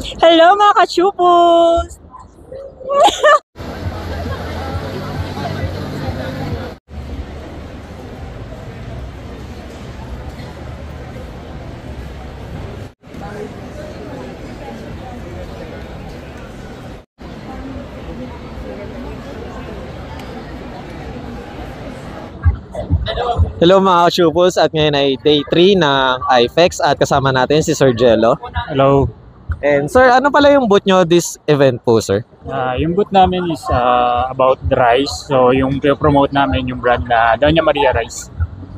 Hello mga kachupos! Hello mga ka-Shupos, at ngayon ay day 3 ng IFEX at kasama natin si Sir Jello. Hello. And sir, ano pala yung booth nyo this event po, sir? Yung booth namin is about the rice. So yung promote namin yung brand na Doña Maria Rice.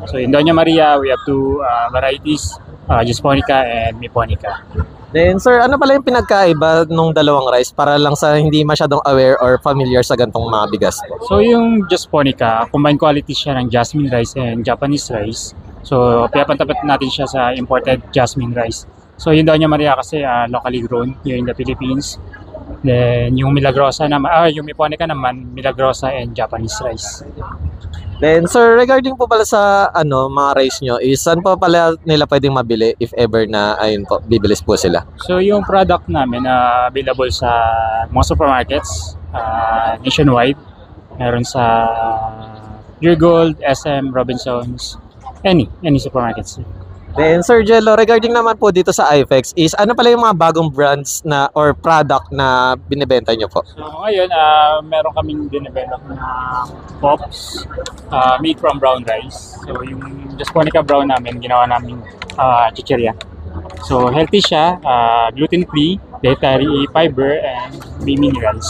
So in Doña Maria, we have two varieties, Jasponica and Miponica. Then sir, ano pala yung pinagkaiba nung dalawang rice para lang sa hindi masyadong aware or familiar sa gantong mga bigas po? So yung Jasponica, combined quality siya ng jasmine rice and Japanese rice. So pinapantapat natin siya sa imported jasmine rice. So yung Doña Maria kasi locally grown here in the Philippines. Then yung Milagrosa naman, yung Miponica naman, Milagrosa and Japanese rice. Then sir, regarding po pala sa mga rice nyo, is saan po pala nila pwedeng mabili if ever na ayun po, bibilis po sila? So yung product namin available sa mga supermarkets nationwide. Meron sa Pure Gold, SM, Robinsons, any supermarkets. Then Sir Jello, regarding naman po dito sa IFEX, is ano pala yung mga bagong brands na or product na binibenta nyo po? So ngayon, meron kaming dinevelop na pops made from brown rice. So yung Jasponica brown namin, ginawa namin chichirya. So healthy siya, gluten-free, dietary fiber, and may minerals.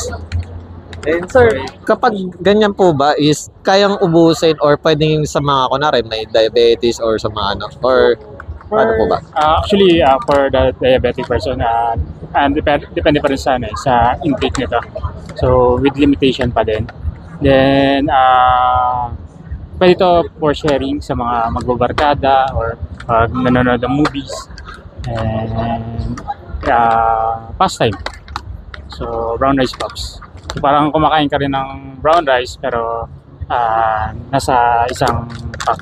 And sir, kapag ganyan po ba, is kayang ubusin or pwedeng sa mga kunwari may diabetes or sa mga ano po ba? Actually, for the diabetic person, and depende pa rin sa intake nito. So, with limitation pa din. Then, pwede ito for sharing sa mga magbabarkada or nanonood ng movies. And, pastime. So, brown rice pops. So, parang kumakain ka rin ng brown rice pero nasa isang pack.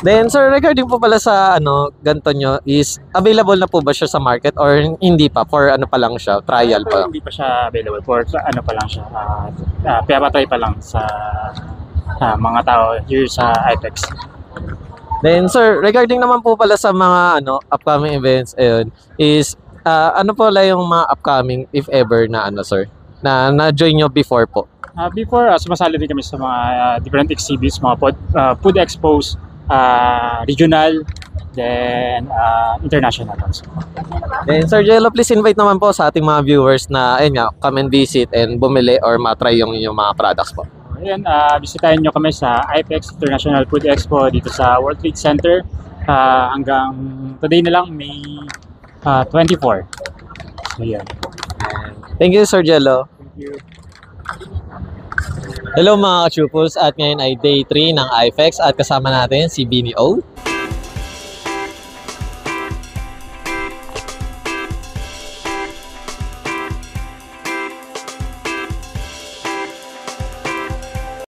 Then sir, regarding po pala sa ganito nyo, is available na po ba siya sa market or hindi pa? For ano pa lang siya? Trial pa? Hindi pa siya available. For ano pa lang siya. Pinapatry pa lang sa mga tao here sa IFEX. Then sir, regarding naman po pala sa mga upcoming events, is ano po lang yung mga upcoming if ever na sir? Na na-join nyo before po? Before, sumasali din kami sa mga different exhibits, mga food expos, regional, then international also. Then Sir Jello, please invite naman po sa ating mga viewers na come and visit and bumili or matry yung mga products po. Ayan, bisitahin nyo kami sa IFEX International Food Expo dito sa World Trade Center hanggang today na lang, May 24. So yan. Thank you, Sir Jello. Thank you. Hello mga ka-Chupos, at ngayon ay day 3 ng IFEX at kasama natin si Bini O.